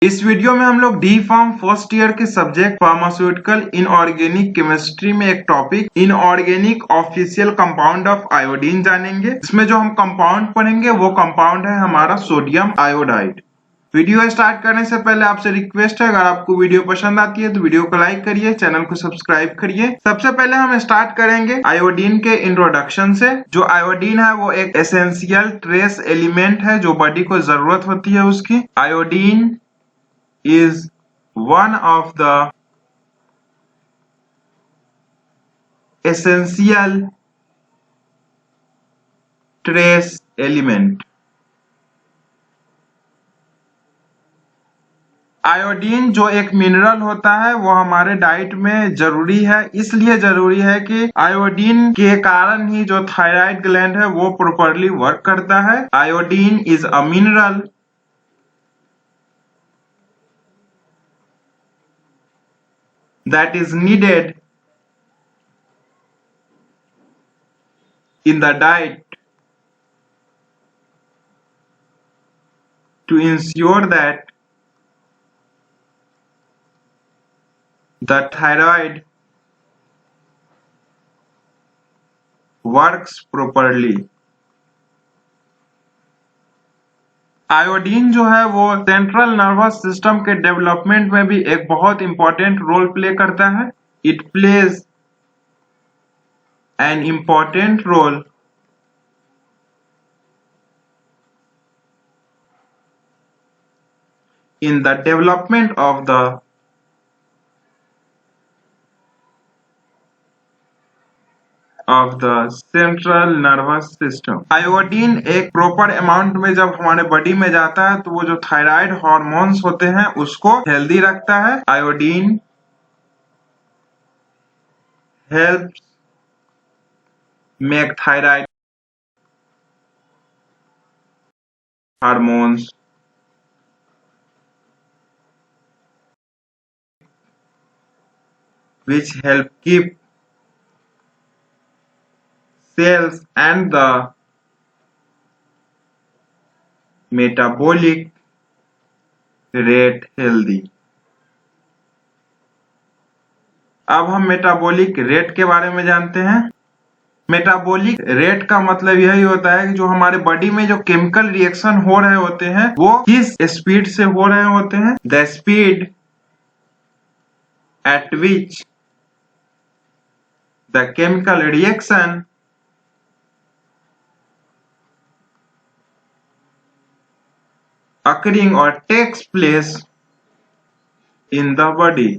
इस वीडियो में हम लोग डी फार्म फर्स्ट ईयर के सब्जेक्ट फार्मास्यूटिकल इनऑर्गेनिक केमिस्ट्री में एक topic inorganic official compound of iodine जानेंगे। इसमें जो हम कंपाउंड पढ़ेंगे वो कंपाउंड है हमारा सोडियम आयोडाइड। वीडियो स्टार्ट करने से पहले आपसे रिक्वेस्ट है, अगर आपको वीडियो पसंद आती है तो वीडियो को लाइक करिए, चैनल को सब्सक्राइब करिए। सबसे पहले हम स्टार्ट करेंगे आयोडीन के इंट्रोडक्शन से। जो आयोडीन है वो एक एसेंशियल ट्रेस एलिमेंट है जो बॉडी को जरूरत होती है उसकी। Iodine is one of the essential trace element। Iodine जो एक मिनरल होता है वो हमारे डाइट में जरूरी है, इसलिए जरूरी है कि आयोडीन के कारण ही जो थायराइड ग्लैंड है वो प्रॉपरली वर्क करता है। Iodine is a mineral that is needed in the diet to ensure that the thyroid works properly। Iodine जो है वो सेंट्रल नर्वस सिस्टम के डेवलपमेंट में भी एक बहुत इंपॉर्टेंट रोल प्ले करता है। It plays an important role in the development of the central nervous system. Iodine एक प्रॉपर अमाउंट में जब हमारे बॉडी में जाता है तो वो जो थायराइड हार्मोन्स होते हैं उसको हेल्दी रखता है। Iodine helps make thyroid hormones which help keep cells and the metabolic rate healthy। अब हम मेटाबॉलिक रेट के बारे में जानते हैं। मेटाबॉलिक रेट का मतलब यही होता है कि जो हमारे बॉडी में जो केमिकल रिएक्शन हो रहे होते हैं वो किस स्पीड से हो रहे होते हैं। The speed at which the chemical reaction occurring or takes place in the body।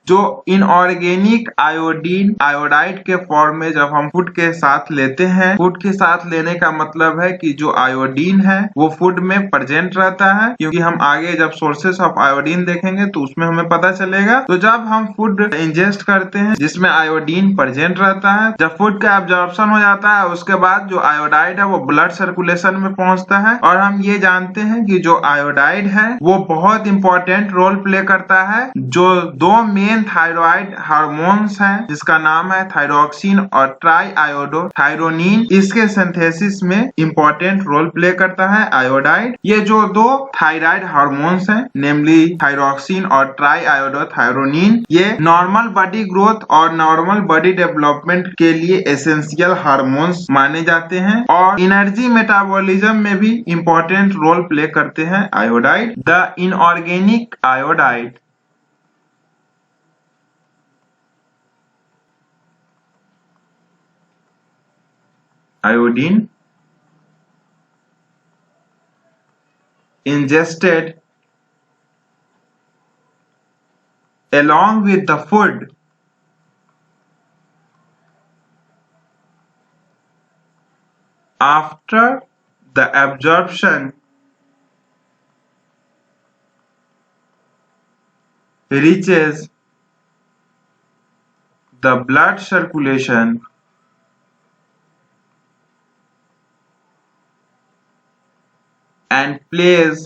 जो इनऑर्गेनिक आयोडीन आयोडाइड के फॉर्म में जब हम फूड के साथ लेते हैं, फूड के साथ लेने का मतलब है कि जो आयोडीन है वो फूड में प्रेजेंट रहता है, क्योंकि हम आगे जब सोर्सेस ऑफ आयोडीन देखेंगे तो उसमें हमें पता चलेगा। तो जब हम फूड इंजेस्ट करते हैं जिसमें आयोडीन प्रेजेंट रहता है, जब फूड का एब्जॉर्प्शन हो जाता है उसके बाद जो आयोडाइड है वो ब्लड सर्कुलेशन में पहुंचता है। और हम ये जानते हैं कि जो आयोडाइड है वो बहुत इंपॉर्टेंट रोल प्ले करता है। जो दो मेन थायराइड हार्मोन्स हैं जिसका नाम है थायरोक्सिन और ट्राई आयोडो थायरोनिन, इसके सिंथेसिस में इंपॉर्टेंट रोल प्ले करता है आयोडाइड। ये जो दो थायराइड हार्मोन्स हैं नेमली थायरोक्सिन और ट्राई आयोडो थायरोनिन, ये नॉर्मल बॉडी ग्रोथ और नॉर्मल बॉडी डेवलपमेंट के लिए एसेंशियल हार्मोन्स माने जाते हैं और एनर्जी मेटाबॉलिज्म में भी इंपॉर्टेंट रोल प्ले करते हैं iodide. The inorganic iodide iodine ingested along with the food after the absorption reaches the blood circulation and plays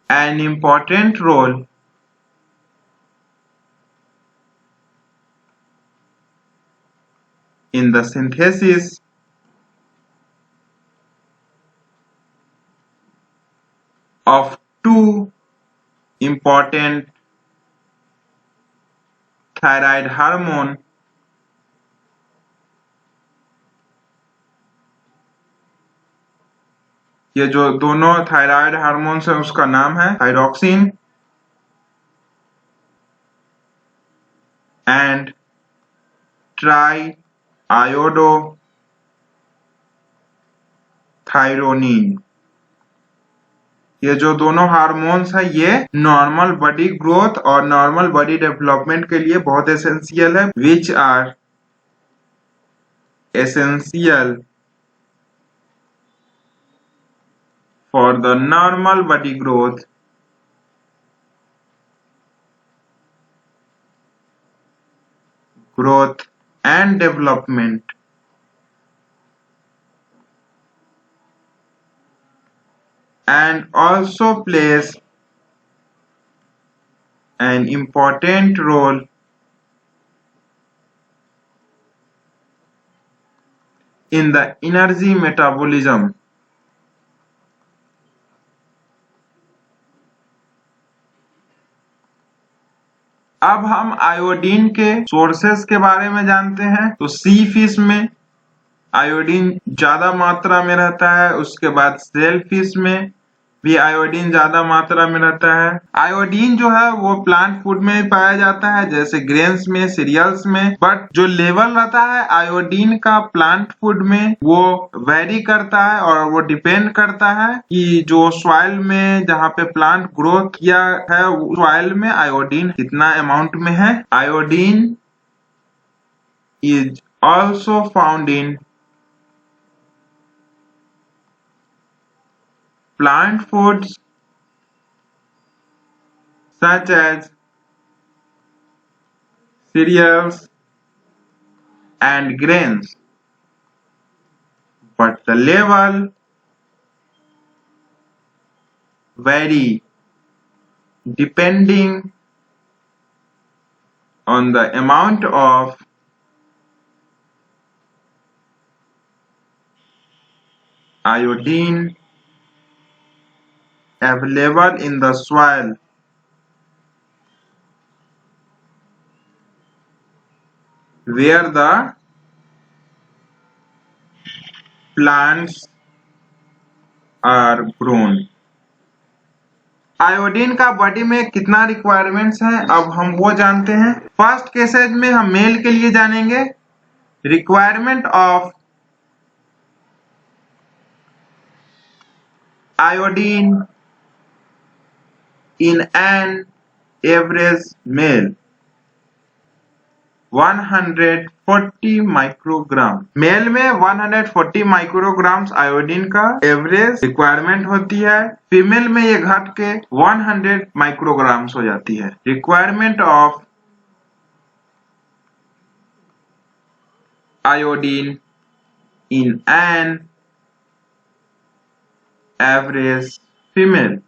an important role in the synthesis of two important thyroid hormone, ये जो दोनों thyroid hormones है उसका नाम है thyroxine and triiodothyronine. ये जो दोनों हार्मोन्स है ये नॉर्मल बॉडी ग्रोथ और नॉर्मल बॉडी डेवलपमेंट के लिए बहुत एसेंशियल है, which are essential for the normal body growth and development, and also plays an important role in the energy metabolism. अब हम आयोडीन के सोर्सेस के बारे में जानते हैं। तो सी फिश में आयोडीन ज्यादा मात्रा में रहता है, उसके बाद सेल फिश में भी आयोडीन ज्यादा मात्रा में रहता है। आयोडीन जो है वो प्लांट फूड में पाया जाता है, जैसे ग्रेन्स में, सीरियल्स में, बट जो लेवल रहता है आयोडीन का प्लांट फूड में वो वेरी करता है और वो डिपेंड करता है कि जो सॉइल में जहाँ पे प्लांट ग्रो किया है सॉइल में आयोडीन कितना अमाउंट में है। Iodine is also found in plant foods such as cereals and grains, but the level vary depending on the amount of iodine available in the soil where the plants are grown. Iodine का body में कितना requirements है अब हम वो जानते हैं। First cases में हम मेल के लिए जानेंगे। Requirement of iodine in an average male 140 microgram. Male में 140 माइक्रोग्राम आयोडीन का एवरेज रिक्वायरमेंट होती है। फीमेल में ये घट के 100 माइक्रोग्राम हो जाती है। Requirement of iodine in an average female,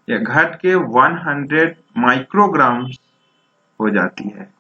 यह घट के 100 माइक्रोग्राम हो जाती है।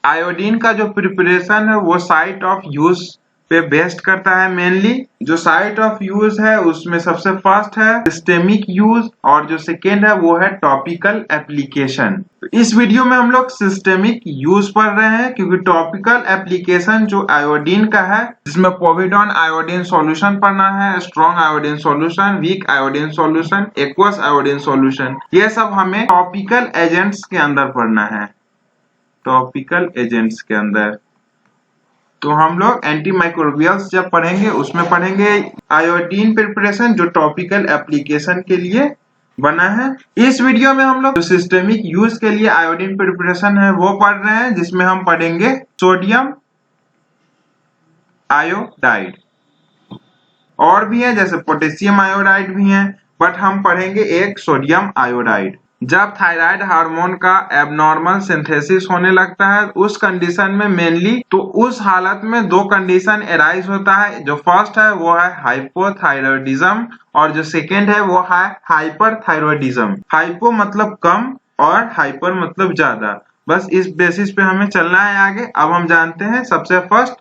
आयोडीन का जो प्रिपरेशन है वो साइट ऑफ यूज पे बेस्ड करता है। मेनली जो साइट ऑफ यूज है उसमें सबसे फर्स्ट है सिस्टेमिक यूज और जो सेकेंड है वो है टॉपिकल एप्लीकेशन। तो इस वीडियो में हम लोग सिस्टेमिक यूज पढ़ रहे हैं क्योंकि टॉपिकल एप्लीकेशन जो आयोडीन का है जिसमें पोविडॉन आयोडीन सॉल्यूशन पढ़ना है, strong iodine solution, weak iodine solution, aqueous iodine solution, ये सब हमें टॉपिकल एजेंट्स के अंदर पढ़ना है। टॉपिकल एजेंट्स के अंदर तो हम लोग एंटीमाइक्रोबियल्स जब पढ़ेंगे उसमें पढ़ेंगे आयोडीन प्रिपरेशन जो टॉपिकल एप्लीकेशन के लिए बना है। इस वीडियो में हम लोग जो सिस्टेमिक यूज के लिए आयोडीन प्रिपरेशन है वो पढ़ रहे हैं, जिसमें हम पढ़ेंगे सोडियम आयोडाइड, और भी है जैसे पोटेशियम आयोडाइड भी है, बट हम पढ़ेंगे एक सोडियम आयोडाइड। जब थायराइड हार्मोन का एबनॉर्मल सिंथेसिस होने लगता है उस कंडीशन में मेनली तो उस हालत में दो कंडीशन एराइज होता है। जो फर्स्ट है वो है हाइपोथायरॉयडिज्म और जो सेकेंड है वो है हाइपरथायरॉयडिज्म। हाइपो मतलब कम और हाइपर मतलब ज्यादा। बस इस बेसिस पे हमें चलना है आगे। अब हम जानते हैं सबसे फर्स्ट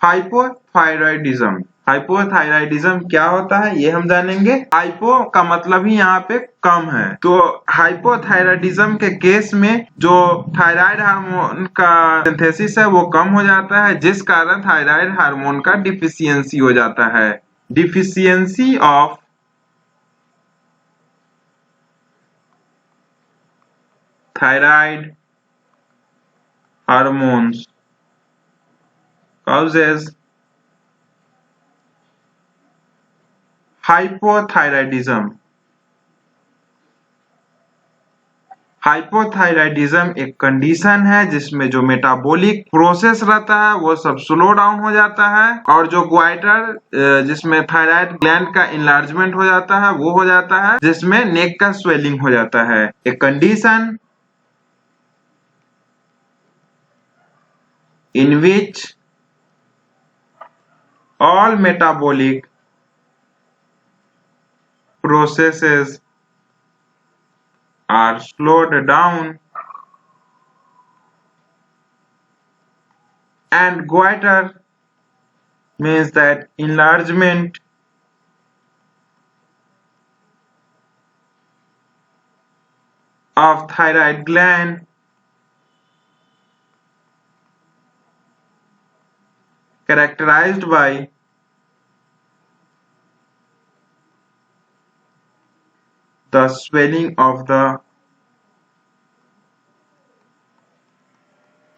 हाइपोथायराइडिज्म। हाइपोथायराइडिज्म क्या होता है ये हम जानेंगे। हाइपो का मतलब ही यहाँ पे कम है, तो हाइपोथायराइडिज्म के केस में जो थायराइड हार्मोन का सिंथेसिस है वो कम हो जाता है, जिस कारण थायराइड हार्मोन का डिफिशियंसी हो जाता है। Deficiency of thyroid hormones causes hypothyroidism. Hypothyroidism एक कंडीशन है जिसमें जो मेटाबॉलिक प्रोसेस रहता है वो सब स्लो डाउन हो जाता है, और जो ग्वाइटर जिसमें थायराइड ग्लैंड का इनलार्जमेंट हो जाता है वो हो जाता है, जिसमें नेक का स्वेलिंग हो जाता है। एक condition in which all metabolic processes are slowed down and goiter means that enlargement of thyroid gland characterized by the swelling of the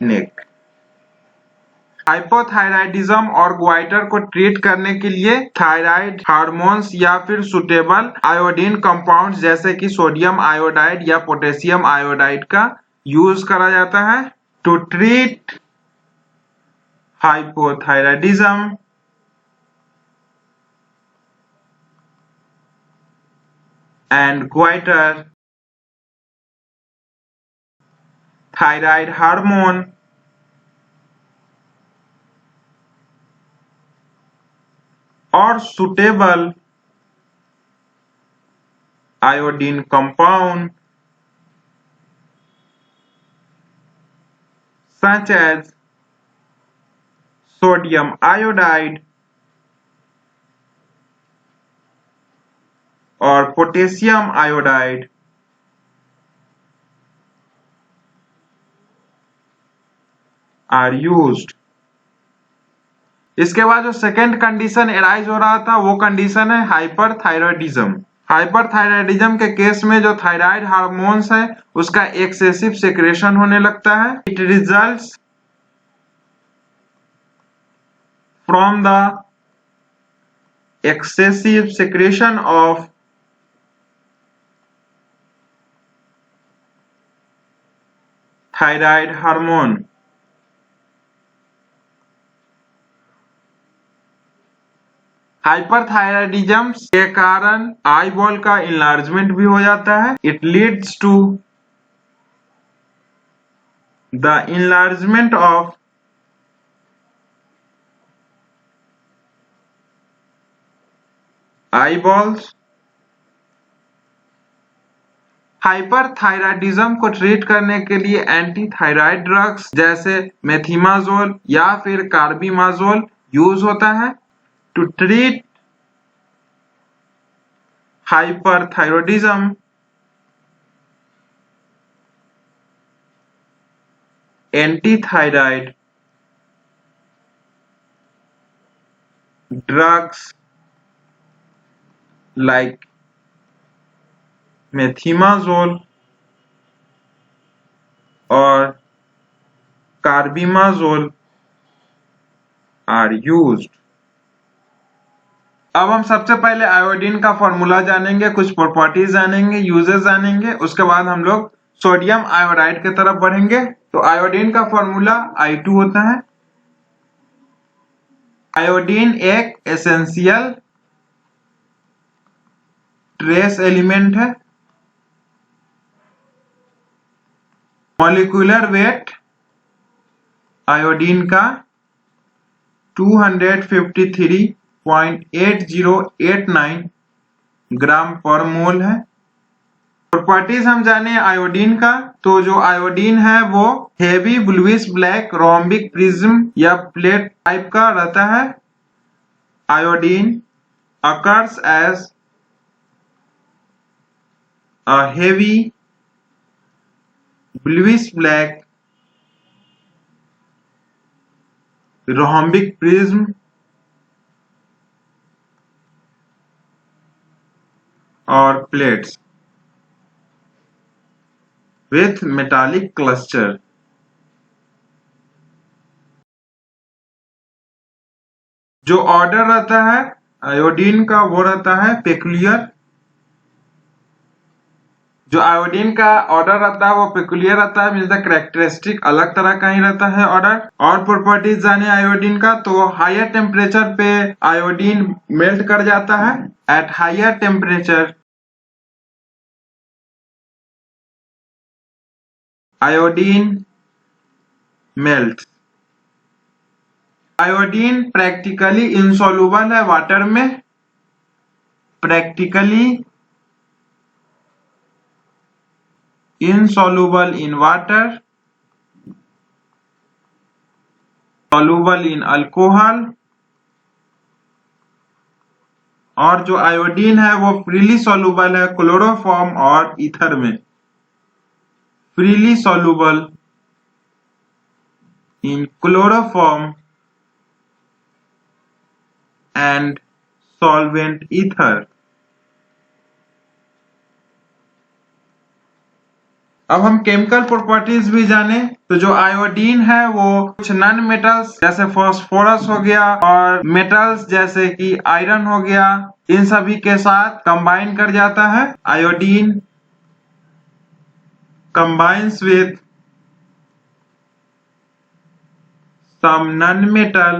neck। Hypothyroidism और ग्वाइटर को ट्रीट करने के लिए थायराइड हार्मोन्स या फिर सुटेबल आयोडीन कंपाउंड्स जैसे कि sodium iodide या पोटेशियम आयोडाइड का यूज करा जाता है। To treat hypothyroidism and goiter, thyroid hormone or suitable iodine compound such as sodium iodide और पोटेशियम आयोडाइड आर यूज्ड। इसके बाद जो सेकेंड कंडीशन एराइज हो रहा था वो कंडीशन है हाइपरथायराइडिज्म। हाइपरथायराइडिज्म के केस में जो थायराइड हार्मोन्स है उसका एक्सेसिव सेक्रेशन होने लगता है। It results from the excessive secretion of thyroid hormone. Hyperthyroidism के कारण आई बॉल का इनलार्जमेंट भी हो जाता है। It leads to the enlargement of eye balls. Hyperthyroidism को ट्रीट करने के लिए एंटी थायराइड ड्रग्स जैसे मेथिमाजोल या फिर कार्बिमाजोल यूज होता है। To treat hyperthyroidism anti thyroid drugs like methimazole और कार्बिमाजोल आर यूज्ड। अब हम सबसे पहले आयोडीन का फॉर्मूला जानेंगे, कुछ प्रॉपर्टीज जानेंगे, यूजेस जानेंगे, उसके बाद हम लोग सोडियम आयोडाइड की तरफ बढ़ेंगे। तो आयोडीन का फॉर्मूला I2 होता है। आयोडीन एक एसेंशियल ट्रेस एलिमेंट है। मॉलिक्यूलर वेट आयोडीन का 253.8089 ग्राम पर मोल है। प्रॉपर्टीज हम जाने आयोडीन का, तो जो आयोडीन है वो heavy bluish black rhombic prism या प्लेट टाइप का रहता है। Iodine occurs as a heavy bluish black rhombic prism or plates with metallic cluster। जो ऑर्डर रहता है आयोडीन का वो रहता है पेक्यूलियर। जो आयोडीन का ऑर्डर रहता है वो पेक्यूलियर रहता है, मीन्स द कैरेक्टरिस्टिक अलग तरह का ही रहता है ऑर्डर। और प्रॉपर्टीज जाने आयोडीन का, तो हायर टेम्परेचर पे आयोडीन मेल्ट कर जाता है। At higher temperature iodine melt. Iodine practically insoluble है वाटर में, practically insoluble in water, soluble in alcohol। और जो आयोडीन है वो फ्रीली सॉल्युबल है क्लोरोफॉर्म और ईथर में, freely soluble in chloroform and solvent ether. अब हम केमिकल प्रॉपर्टीज भी जाने, तो जो आयोडीन है वो कुछ नॉन मेटल्स जैसे फास्फोरस हो गया और मेटल्स जैसे कि आयरन हो गया, इन सभी के साथ कंबाइन कर जाता है। Iodine combines with some non-metal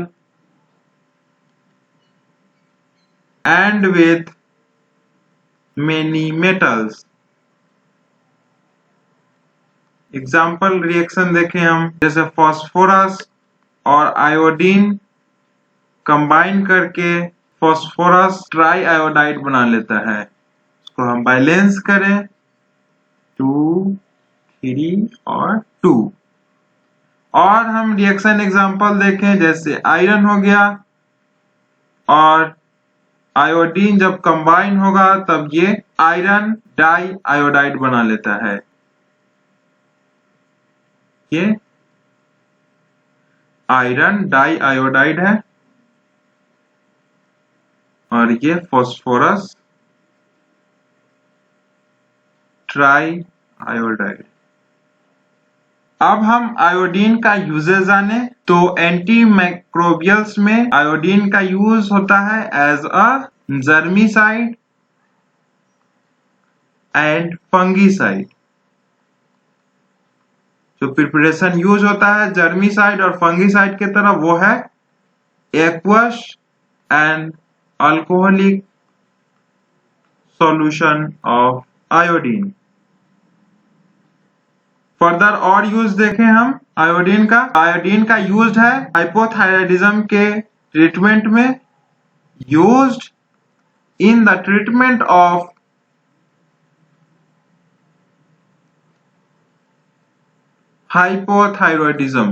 and with many metals। Example reaction देखें हम, जैसे फास्फोरस और आयोडीन कंबाइन करके फास्फोरस ट्राई आयोडाइड बना लेता है। इसको हम बैलेंस करें 2, 3 और 2। और हम रिएक्शन एग्जाम्पल देखें, जैसे आयरन हो गया और आयोडीन जब कंबाइन होगा तब ये आयरन डाई आयोडाइड बना लेता है। ये आयरन डाई आयोडाइड है और ये फास्फोरस ट्राई आयोडाइड। अब हम आयोडीन का यूजेस जाने, तो एंटी माइक्रोबियल्स में आयोडीन का यूज होता है as a germicide and fungicide. जो प्रिपरेशन यूज होता है जर्मिसाइड और फंगिसाइड के तरफ वो है aqueous and alcoholic solution of iodine. Further और यूज देखें हम आयोडीन का यूज है हाइपोथायराइडिज्म के ट्रीटमेंट में, used in the treatment of hypothyroidism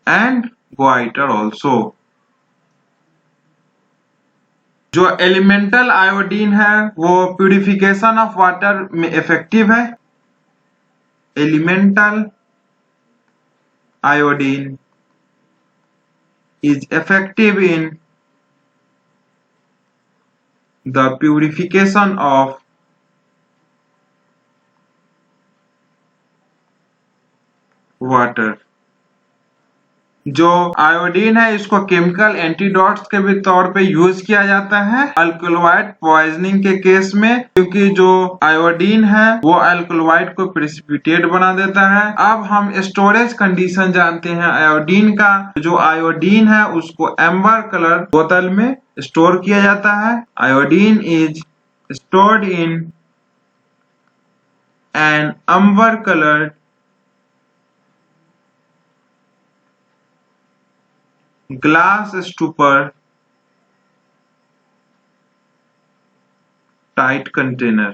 and goiter also। जो एलिमेंटल आयोडीन है वो प्यूरिफिकेशन ऑफ वाटर में इफेक्टिव है। Elemental iodine is effective in the purification of water. जो आयोडीन है इसको केमिकल एंटीडोट्स के भी तौर पे यूज किया जाता है अल्कोहलाइड पॉइजनिंग के केस में, क्योंकि जो आयोडीन है वो अल्कोहलाइड को प्रेसिपिटेट बना देता है। अब हम स्टोरेज कंडीशन जानते हैं आयोडीन का। जो आयोडीन है उसको एम्बर कलर बोतल में स्टोर किया जाता है। Iodine is stored in an amber colored glass stupor tight container.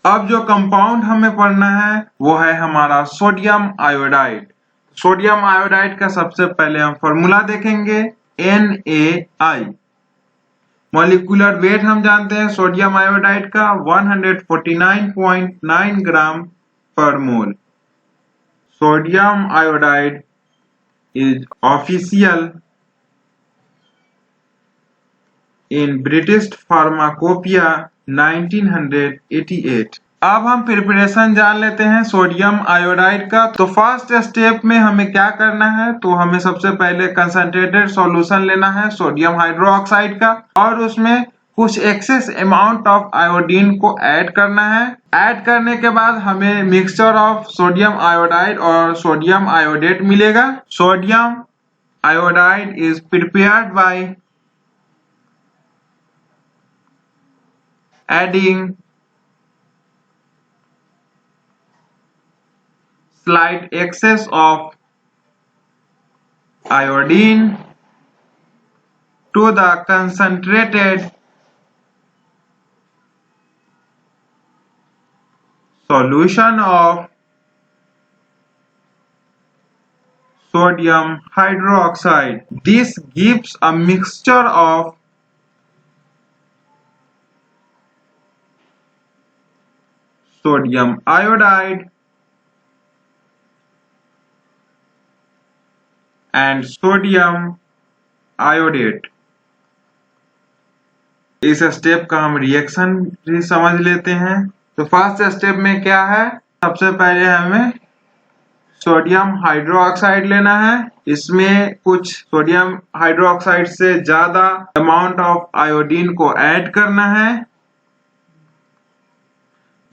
अब जो कंपाउंड हमें पढ़ना है वो है हमारा सोडियम आयोडाइड। सोडियम आयोडाइड का सबसे पहले हम फॉर्मूला देखेंगे, NaI। मॉलिक्यूलर वेट हम जानते हैं सोडियम आयोडाइड का 149.9 gram per mole. Sodium iodide is official in British Pharmacopoeia 1988। अब हम प्रिपरेशन जान लेते हैं सोडियम आयोडाइड का। तो फर्स्ट स्टेप में हमें क्या करना है, तो हमें सबसे पहले कंसंट्रेटेड सॉल्यूशन लेना है सोडियम हाइड्रोक्साइड का और उसमें कुछ एक्सेस अमाउंट ऑफ आयोडीन को ऐड करना है। ऐड करने के बाद हमें मिक्सचर ऑफ सोडियम आयोडाइड और सोडियम आयोडेट मिलेगा। Sodium iodide is prepared by adding slight excess of iodine to the concentrated solution of sodium hydroxide. This gives a mixture of sodium iodide and sodium iodate। इस step का हम reaction भी समझ लेते हैं। तो first step में क्या है, सबसे पहले हमें सोडियम हाइड्रोक्साइड लेना है। इसमें कुछ सोडियम हाइड्रोक्साइड से ज्यादा अमाउंट ऑफ आयोडीन को ऐड करना है।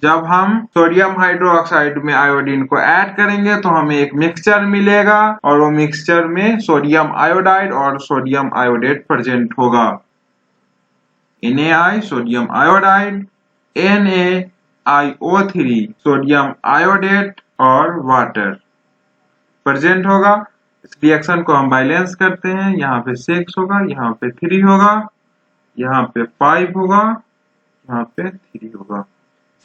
जब हम सोडियम हाइड्रोक्साइड में आयोडीन को ऐड करेंगे तो हमें एक मिक्सचर मिलेगा और वो मिक्सचर में सोडियम आयोडाइड और सोडियम आयोडेट प्रेजेंट होगा। NaI sodium iodide, NaIO3 sodium iodate और वाटर प्रेजेंट होगा। इस रिएक्शन को हम बैलेंस करते हैं। यहाँ पे 6 होगा, यहाँ पे 3 होगा, यहाँ पे 5 होगा, यहाँ पे 3 होगा।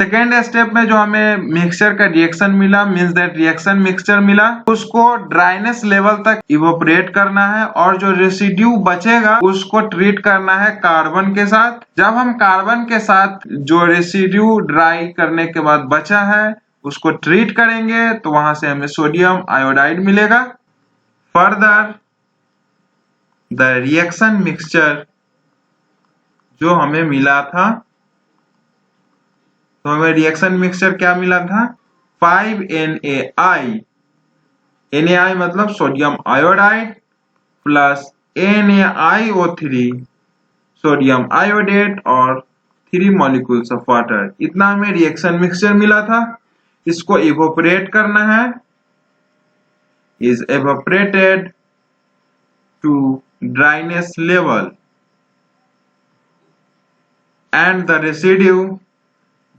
सेकेंड स्टेप में जो हमें मिक्सचर का रिएक्शन मिला, मींस दैट रिएक्शन मिक्सचर मिला, उसको ड्राइनेस लेवल तक इवोपरेट करना है और जो रेसिड्यू बचेगा उसको ट्रीट करना है कार्बन के साथ। जब हम कार्बन के साथ जो रेसिड्यू ड्राई करने के बाद बचा है उसको ट्रीट करेंगे तो वहां से हमें सोडियम आयोडाइड मिलेगा। फर्दर द रिएक्शन मिक्सचर जो हमें मिला था, तो हमें रिएक्शन मिक्सचर क्या मिला था, 5NaI। NaI मतलब sodium iodide plus NaIO3 sodium iodate और 3 मॉलिक्यूल्स ऑफ वाटर। इतना हमें रिएक्शन मिक्सचर मिला था। इसको इवोपरेट करना है, is evaporated to dryness level and the residue,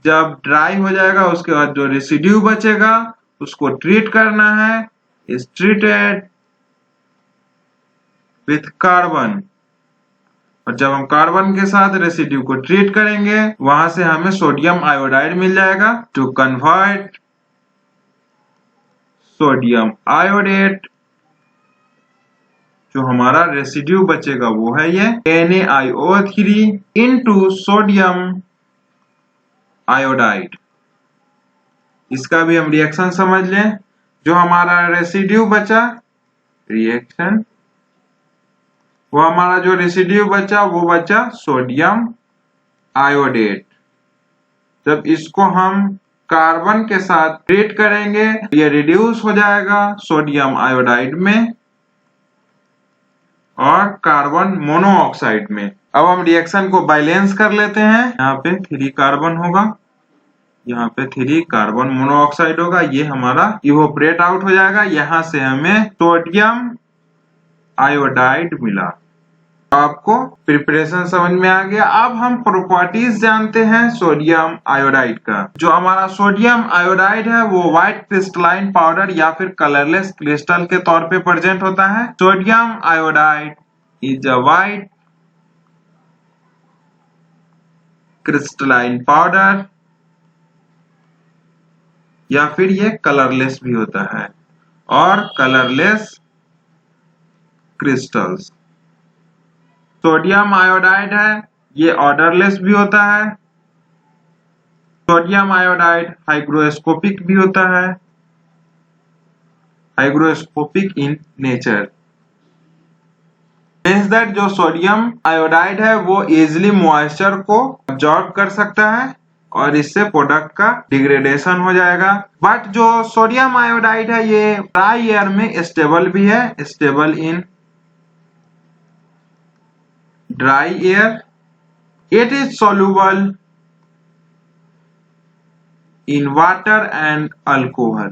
जब ड्राई हो जाएगा उसके बाद जो रेसिड्यू बचेगा उसको ट्रीट करना है, इज ट्रीटेड विथ कार्बन। और जब हम कार्बन के साथ रेसिड्यू को ट्रीट करेंगे वहां से हमें सोडियम आयोडाइड मिल जाएगा। टू कन्वर्ट सोडियम आयोडेट, जो हमारा रेसिड्यू बचेगा वो है ये NaIO3 इनटू सोडियम आयोडाइड। इसका भी हम रिएक्शन समझ लें। जो हमारा रेसिड्यू बचा रिएक्शन, वो हमारा जो रेसिड्यू बचा वो बचा सोडियम आयोडेट। जब इसको हम कार्बन के साथ ट्रीट करेंगे ये रिड्यूस हो जाएगा सोडियम आयोडाइड में और कार्बन मोनोऑक्साइड में। अब हम रिएक्शन को बैलेंस कर लेते हैं। यहाँ पे 3 कार्बन होगा, यहाँ पे 3 कार्बन मोनोऑक्साइड होगा, ये हमारा इवोपरेट आउट हो जाएगा। यहाँ से हमें सोडियम आयोडाइड मिला। आपको प्रिपरेशन समझ में आ गया। अब हम प्रॉपर्टीज जानते हैं सोडियम आयोडाइड का। जो हमारा सोडियम आयोडाइड है वो व्हाइट क्रिस्टलाइन पाउडर या फिर कलरलेस क्रिस्टल के तौर पे प्रेजेंट होता है। Sodium iodide is a white crystalline powder, या फिर ये कलरलेस भी होता है, और कलरलेस क्रिस्टल्स। सोडियम आयोडाइड है, ये ऑर्डरलेस भी होता है। सोडियम आयोडाइड हाइग्रोस्कोपिक भी होता है, hygroscopic in nature. Means that जो सोडियम आयोडाइड है वो इजिली मॉइस्चर को अब्जॉर्ब कर सकता है और इससे प्रोडक्ट का डिग्रेडेशन हो जाएगा। बट जो सोडियम आयोडाइड है ये ड्राई एयर में स्टेबल भी है, stable in dry air. It is soluble in water and alcohol।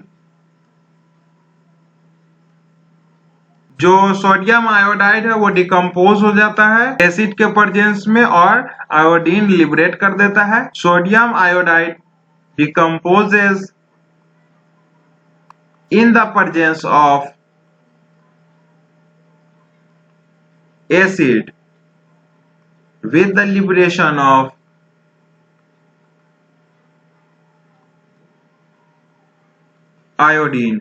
जो सोडियम आयोडाइड है वो डिकम्पोज हो जाता है एसिड के प्रेजेंस में और आयोडीन लिबरेट कर देता है। Sodium iodide decomposes in the presence of acid with the liberation of iodine.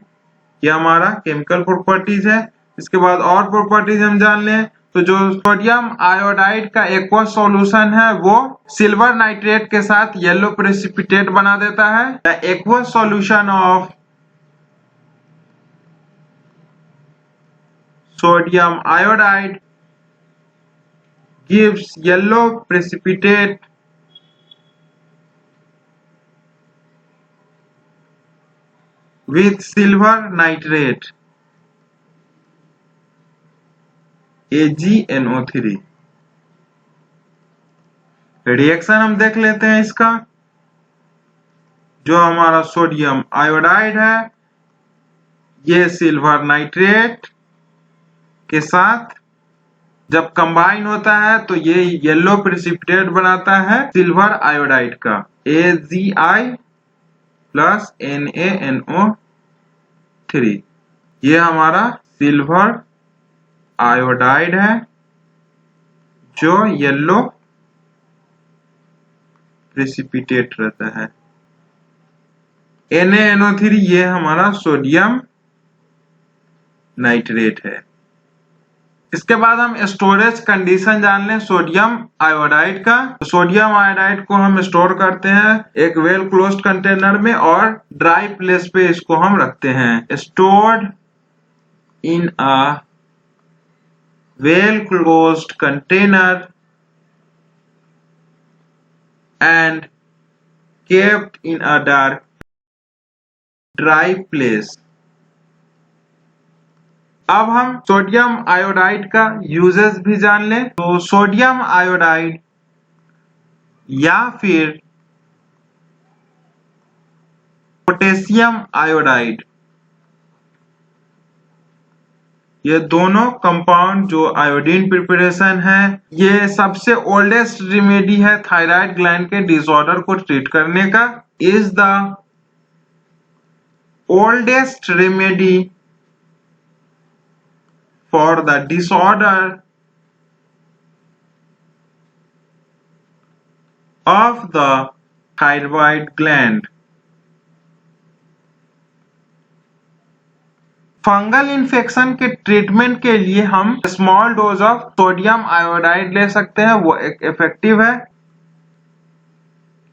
ये हमारा केमिकल प्रॉपर्टीज है। इसके बाद और प्रॉपर्टीज हम जान लें तो जो सोडियम आयोडाइड का एक्वा सॉल्यूशन है वो सिल्वर नाइट्रेट के साथ येलो प्रेसिपिटेट बना देता है। The aqua solution of sodium iodide gives yellow precipitate with silver nitrate AgNO3। Reaction हम देख लेते हैं इसका। जो हमारा सोडियम आयोडाइड है ये सिल्वर नाइट्रेट के साथ जब कंबाइन होता है तो ये येलो प्रेसिपिटेट बनाता है सिल्वर आयोडाइड का AgI प्लस NaNO3। ये हमारा सिल्वर आयोडाइड है जो येलो प्रेसिपिटेट रहता है। NaNO3 ये हमारा सोडियम नाइट्रेट है। इसके बाद हम स्टोरेज कंडीशन जान लें सोडियम आयोडाइड का। सोडियम आयोडाइड को हम स्टोर करते हैं एक वेल क्लोज्ड कंटेनर में और ड्राई प्लेस पे इसको हम रखते हैं। Stored in a well closed container and kept in a dark dry place. अब हम सोडियम आयोडाइड का यूजेस भी जान लें तो सोडियम आयोडाइड या फिर पोटेशियम आयोडाइड ये दोनों कंपाउंड जो आयोडीन प्रिपरेशन है ये सबसे ओल्डेस्ट रेमेडी है थायराइड ग्लैंड के डिसऑर्डर को ट्रीट करने का। Is the oldest remedy for the disorder of the thyroid gland। Fungal infection के ट्रीटमेंट के लिए हम small dose of sodium iodide ले सकते हैं, वो एक इफेक्टिव है।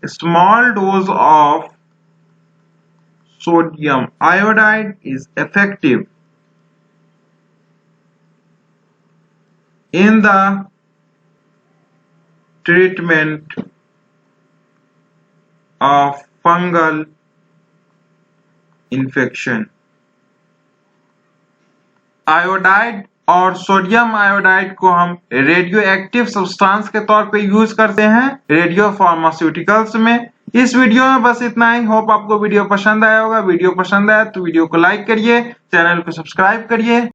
Small dose of sodium iodide is effective in the treatment of fungal infection। Iodide और सोडियम आयोडाइड को हम रेडियो एक्टिव सब्सटेंस के तौर पे यूज करते हैं रेडियो फार्मास्यूटिकल्स में। इस वीडियो में बस इतना ही। होप आपको वीडियो पसंद आया होगा। वीडियो पसंद आया तो वीडियो को लाइक करिए, चैनल को सब्सक्राइब करिए।